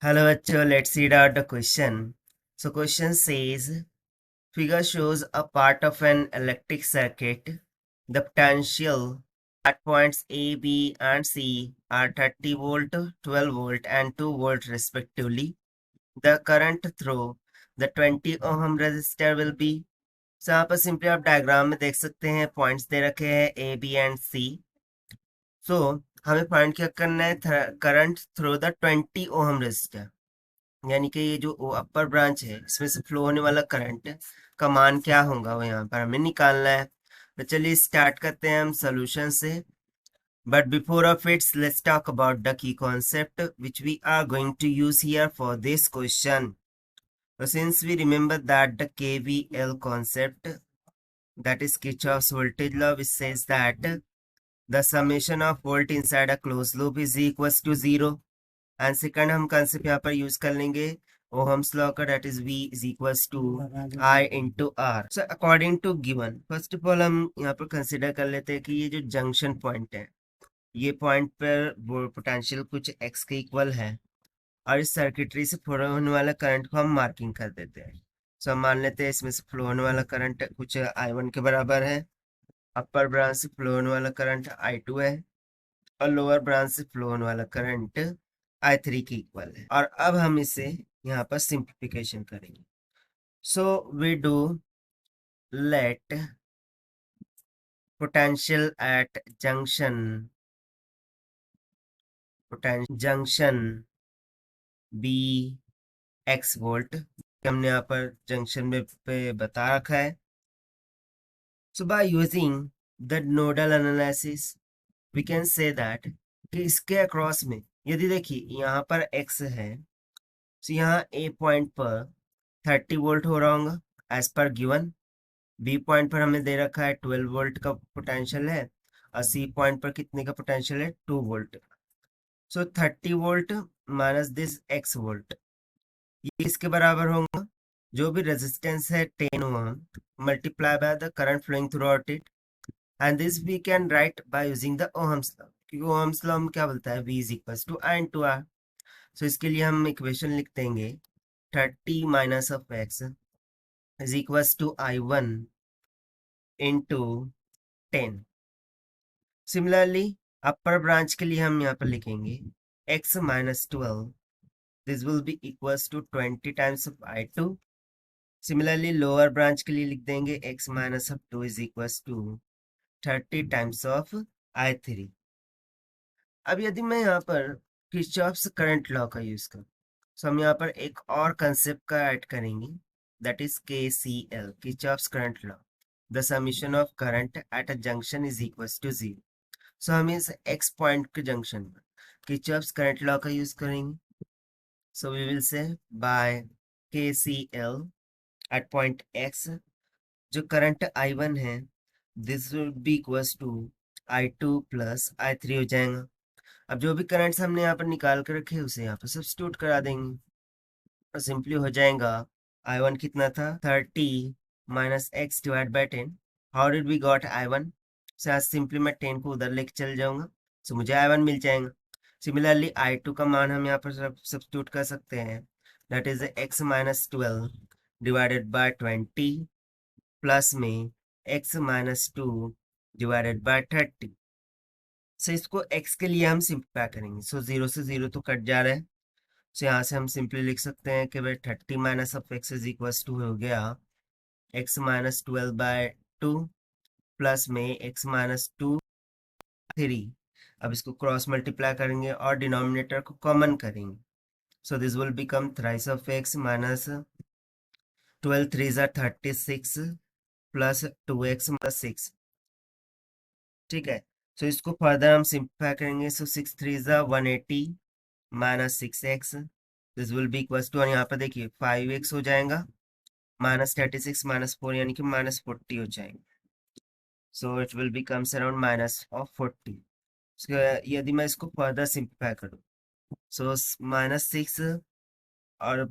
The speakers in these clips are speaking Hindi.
Hello, bachcho. Let's read out the question. So, question says, figure shows a part of an electric circuit. The potential at points A, B, and C are 30 volt, 12 volt, and 2 volt respectively. The current through the 20 ohm resistor will be. So, यहाँ पर सिंपली आप डायग्राम में देख सकते हैं पॉइंट्स दे रखे हैं A, B and C. So हमें फाइंड क्या करना है current through the 20 ohm resistor, यानी कि ये जो अपर ब्रांच है इसमें से फ्लो होने वाला करंट का मान क्या होगा वो यहाँ पर हमें निकालना है। तो चलिए स्टार्ट करते हैं हम सोल्यूशन से। But before of its let's talk about the key concept which we are going to use here for this question. So since we remember that the KVL concept, that is Kirchhoff's voltage law, which says that the summation of volt inside a closed loop is equals to 0. And second हम कंसेप्ट यहाँ पर यूज कर लेंगे ओहम्स लॉ का, that is V is equals to I into R. So according to given, first of all हम यहाँ पर कंसिडर कर लेते हैं कि ये जो जंक्शन पॉइंट है, ये पॉइंट पर पोटेंशियल कुछ x के इक्वल है और इस सर्किटरी से फ्लो होने वाला करंट को हम मार्किंग कर देते हैं। सो हम मान लेते हैं इसमें से फ्लो होने वाला करंट कुछ I1 के बराबर है, अपर ब्रांच से फ्लो होने वाला करंट I2 है और लोअर ब्रांच से फ्लो होने वाला करंट I3 की इक्वल है। और अब हम इसे यहाँ पर सिंप्लीफिकेशन करेंगे। So we do let potential at junction B x volt, हमने यहाँ पर जंक्शन में पे बता रखा है। So by using the nodal analysis we can say that कि इसके अक्रॉस में यदि देखिए यहाँ पर x है, तो यहाँ A पॉइंट पर 30 वोल्ट हो रहा होगा as per given. B point पर हमें दे रखा है 12 वोल्ट का पोटेंशियल है और C पॉइंट पर कितने का पोटेंशियल है 2 volt. So 30 volt minus this x volt, ये इसके बराबर होगा जो भी रेजिस्टेंस है 10 ohm multiply by the current flowing through out it, and this we can write by using the Ohm's law, क्योंकि ओहम्स लॉ में क्या बोलता है V is equals to I into R. सो इसके लिए हम इक्वेशन लिख देंगे 30 minus of x is equals to I1 into 10। Similarly upper branch के लिए हम यहाँ पर लिखेंगे x minus 12, this will be equals to 20 times of I2। Similarly lower branch के लिए लिख देंगे x minus of 2 is equals to 30 times of I3। अब यदि मैं यहाँ पर किरचॉफ्स करंट लॉ का यूज करूँ, तो हम यहाँ पर एक और कंसेप्ट का ऐड करेंगे, that is KCL, Kirchhoff's current law. The summation of current at a junction is equals to 0. So हम इस x पॉइंट के जंक्शन पर Kirchhoff's current law का यूज करेंगे। So we will say by KCL at point x, जो करंट I1 है, this will be equals to I2 plus I3 हो जाएगा। अब जो भी करंट्स हमने यहाँ पर निकाल कर रखे उसे यहाँ पर सब्स्टिट्यूट करा देंगे और सिंपली हो जाएगा I1 कितना था 30 minus x divide by 10। How did we got I1? So आज सिंपली मैं 10 को उधर लेके चल जाऊंगा, सो मुझे I1 मिल जाएगा। सिमिलरली I2 का मान हम यहाँ पर सब्स्टिट्यूट कर सकते हैं, that is x minus 12 divided by 20 plus में x माइनस 2 डिवाइडेड बाय 30। सो इसको x के लिए हम सिंप्लीफाई करेंगे। सो 0 से 0 तो कट जा रहा है, तो यहाँ से हम सिंपली लिख सकते हैं कि भाई 30 minus of x is equals to हो गया x माइनस 12 बाय 2 प्लस में x माइनस 2 3। अब इसको क्रॉस मल्टीप्लाई करेंगे और डिनोमिनेटर को कॉमन करेंगे, so this will become thrice of x minus 12 3 ज़ा 36 प्लस 2x प्लस 6। ठीक है, सो इसको फर्दर हम सिंप्लीफाई करेंगे, सो 6 3 ज़ा 180 minus 6x, this will be equals to, और यहाँ पर देखिए 5x हो जाएगा माइनस 36 माइनस 4 यानी कि माइनस 40 हो जाएगा। So it will becomes around minus of 40। यदि मैं इसको फर्दर सिंप्लीफाई करूँ, सो माइनस 6 और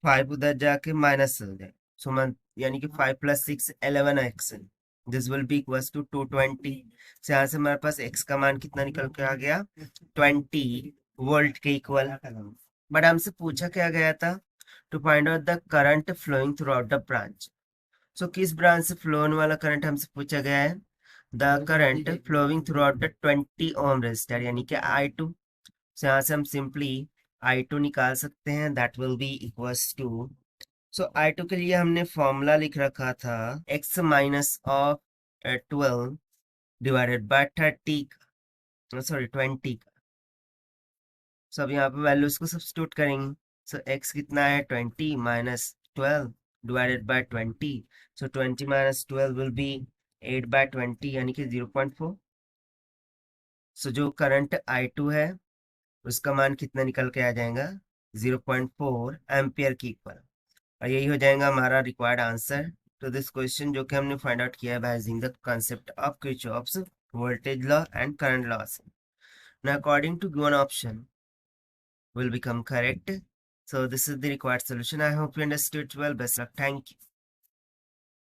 5 उधर जाके माइनस हो जाए, सो यानी कि 5 plus 6 11x, this will be equals to 220। से यहाँ से हमारे पास x का मान कितना निकल के आ गया 20 वोल्ट के इक्वल। बट हमसे पूछा क्या गया था, to find out the current flowing through out the branch. So किस ब्रांच से फ्लो होने वाला करंट हमसे पूछा गया है, the current flowing through out the 20 ohm resistor यानी कि I2। सो यहाँ से हम सिंपली I2 निकाल सकते हैं, that will be equals to, so I2 के लिए हमने फॉर्मूला लिख रखा था x minus of 12 divided by 30, sorry 20। So अब यहाँ पे वैल्यूज को सब्स्टिट्यूट करेंगे। सो x कितना है 20 minus 12 divided by 20। So 20 minus 12 will be 8 by 20 यानी कि 0.4। सो जो करंट I2 है उसका मान कितना निकल के आ जाएगा, 0.4 एम्पियर की इक्वल। और यही हो जाएगा हमारा required answer to this question, जो कि हमने फाइंड आउट किया है by using the concept of Kirchhoff's voltage law and current laws. Now according to given option will become correct. So this is the required solution. I hope you understood well. Best luck. Thank you.